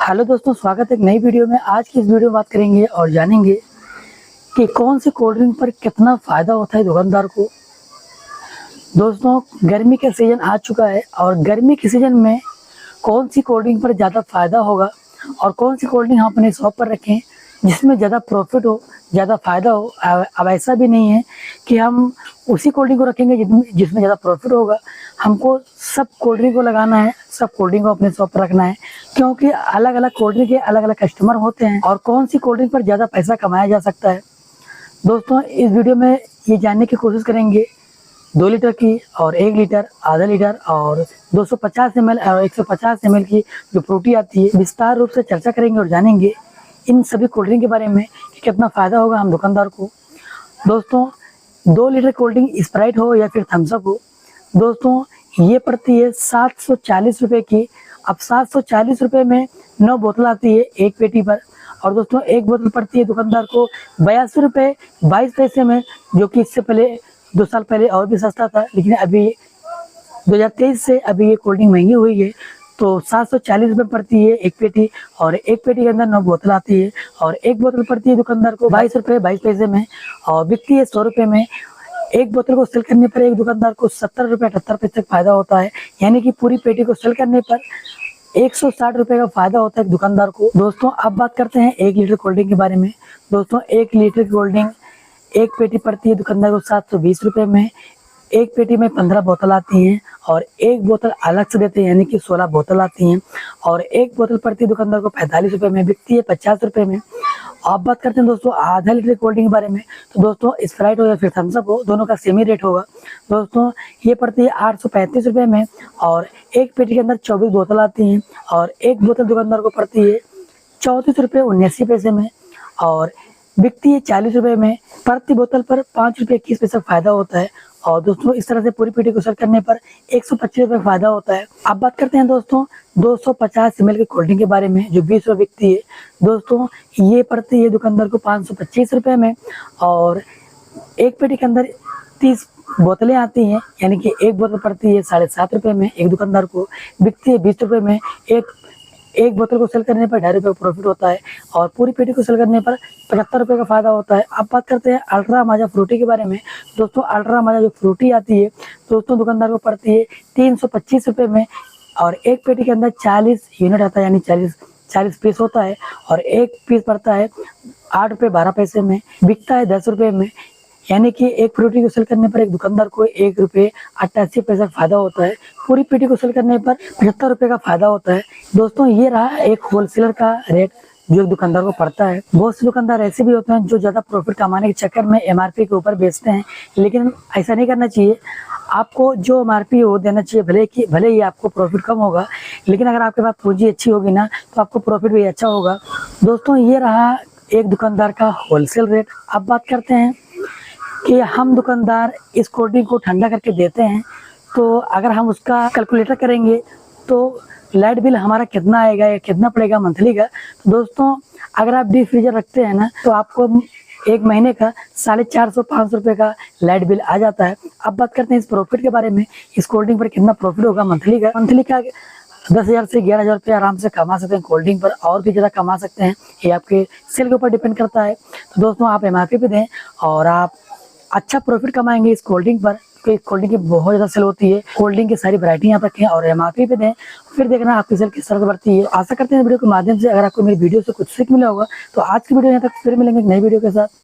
Hello दोस्तों, स्वागत है एक नई वीडियो में। आज की इस वीडियो में बात करेंगे और जानेंगे कि कौन सी कोल्ड ड्रिंक पर कितना फ़ायदा होता है दुकानदार को। दोस्तों, गर्मी का सीज़न आ चुका है और गर्मी के सीज़न में कौन सी कोल्ड ड्रिंक पर ज़्यादा फ़ायदा होगा और कौन सी कोल्ड ड्रिंक हम अपने शॉप पर रखें जिसमें ज़्यादा प्रॉफिट हो, ज़्यादा फ़ायदा हो। अब ऐसा भी नहीं है कि हम उसी कोल्ड ड्रिंक को रखेंगे जिसमें ज़्यादा प्रॉफिट होगा। हमको सब कोल्ड ड्रिंक को लगाना है, सब कोल्ड ड्रिंक को अपने शॉप पर रखना है, क्योंकि अलग अलग कोल्ड ड्रिंक के अलग अलग कस्टमर होते हैं और कौन सी कोल्ड ड्रिंक पर ज़्यादा पैसा कमाया जा सकता है। दोस्तों, इस वीडियो में ये जानने की कोशिश करेंगे 2 लीटर की और 1 लीटर, आधा लीटर और 250 ml और 150 ml की जो फ्रूटी आती है, विस्तार रूप से चर्चा करेंगे और जानेंगे इन सभी कोल्ड ड्रिंक के बारे में कि कितना फ़ायदा होगा हम दुकानदार को। दोस्तों, 2 लीटर कोल्ड ड्रिंक स्प्राइट हो या फिर थम्स अप हो, दोस्तों ये पड़ती है 740 रुपये की। अब 740 रुपये में 9 बोतल आती है एक पेटी पर, और दोस्तों एक बोतल पड़ती है दुकानदार को 82 रुपये 22 पैसे में, जो कि इससे पहले 2 साल पहले और भी सस्ता था, लेकिन अभी 2023 से अभी ये कोल्ड ड्रिंक महंगी हुई है। तो 740 रुपये पड़ती है एक पेटी, और एक पेटी के अंदर 9 बोतल आती है, और एक बोतल पड़ती है दुकानदार को 22 रुपये 22 पैसे में और बिकती है 100 रुपये में। एक बोतल को सेल करने पर एक दुकानदार को 70 रुपये 78 पैसे तक फायदा होता है, यानी कि पूरी पेटी को सेल करने पर 160 रुपये का फायदा होता है दुकानदार को। दोस्तों, अब बात करते हैं 1 लीटर कोल्ड ड्रिंक के बारे में। दोस्तों, 1 लीटर कोल्ड ड्रिंक एक पेटी पड़ती है दुकानदार को 720 रुपये में। एक पेटी में 15 बोतल आती हैं और एक बोतल अलग से देते हैं, यानी कि 16 बोतल आती हैं, और एक बोतल पड़ती है दुकानदार को 45 रुपये में, बिकती है 50 रुपये में। अब बात करते हैं दोस्तों आधा लीटर कोल्ड ड्रिंक के बारे में। तो दोस्तों, स्प्राइट हो या फिर थम्स अप हो, दोनों का सेम ही रेट होगा। दोस्तों, ये पड़ती है 835 रुपये में, और एक पेटी के अंदर 24 बोतल आती हैं, और एक बोतल दुकानदार को पड़ती है 34 रुपये 79 पैसे में, और बिकती है 40 रुपये में। प्रति बोतल पर 5 रुपये 21 पैसे फ़ायदा होता है, और दोस्तों इस तरह से पूरी पेटी को सेल करने पर 125 रुपये फ़ायदा होता है। अब बात करते हैं दोस्तों 250 ml की कोल्ड ड्रिंक के बारे में, जो 20 रुपये बिकती है। दोस्तों, ये पड़ती है दुकानदार को 525 रुपये में, और एक पेटी के अंदर 30 बोतलें आती हैं, यानी कि एक बोतल पड़ती है 7.5 रुपये में एक दुकानदार को, बिकती है 20 रुपये में। एक बोतल को सेल करने पर 2.5 रुपये प्रॉफिट होता है, और पूरी पेटी को सेल करने पर 75 रुपये का फायदा होता है। अब बात करते हैं अल्ट्रा माजा फ्रूटी के बारे में। दोस्तों, अल्ट्रा माजा जो फ्रूटी आती है, दोस्तों दुकानदार को पड़ती है 325 रुपये में, और एक पेटी के अंदर 40 यूनिट आता है, यानी 40 पीस होता है, और एक पीस पड़ता है 8 रुपये 12 पैसे में, बिकता है 10 रुपये में, यानी कि एक फ्रूटी को सेल करने पर एक दुकानदार को 1 रुपये 88 पैसे का फायदा होता है। पूरी पेटी को सेल करने पर 75 रुपये का फायदा होता है। दोस्तों, ये रहा एक होलसेलर का रेट जो दुकानदार को पड़ता है। बहुत से दुकानदार ऐसे भी होते हैं जो ज़्यादा प्रॉफिट कमाने के चक्कर में MRP के ऊपर बेचते हैं, लेकिन ऐसा नहीं करना चाहिए। आपको जो MRP हो देना चाहिए, भले ही आपको प्रॉफिट कम होगा, लेकिन अगर आपके पास पूंजी अच्छी होगी ना, तो आपको प्रॉफिट भी अच्छा होगा। दोस्तों, ये रहा एक दुकानदार का होलसेल रेट। अब बात करते हैं कि हम दुकानदार इस कोल्ड ड्रिंक को ठंडा करके देते हैं, तो अगर हम उसका कैलकुलेटर करेंगे तो लाइट बिल हमारा कितना आएगा या कितना पड़ेगा मंथली का। तो दोस्तों, अगर आप डीप फ्रीजर रखते हैं ना, तो आपको एक महीने का 450-500 रुपये का लाइट बिल आ जाता है। अब बात करते हैं इस प्रॉफिट के बारे में, इस कोल्ड ड्रिंक पर कितना प्रॉफिट होगा मंथली का 10,000 से 11,000 रुपये आराम से कमा सकते हैं कोल्ड ड्रिंक पर, और भी ज़्यादा कमा सकते हैं, ये आपके सेल के ऊपर डिपेंड करता है। तो दोस्तों, आप MRP पे दें और आप अच्छा प्रॉफिट कमाएंगे इस कोल्ड ड्रिंक पर, क्योंकि कोल्ड ड्रिंक की बहुत ज़्यादा सेल होती है। कोल्ड ड्रिंक की सारी वैरायटी यहाँ रखें और MRP पे दें, फिर देखना आपकी सेल किस तरह से बढ़ती है। आशा करते हैं वीडियो के माध्यम से अगर आपको मेरी वीडियो से कुछ सीख मिला होगा। तो आज की वीडियो यहाँ तक, फिर मिलेंगे एक नई वीडियो के साथ।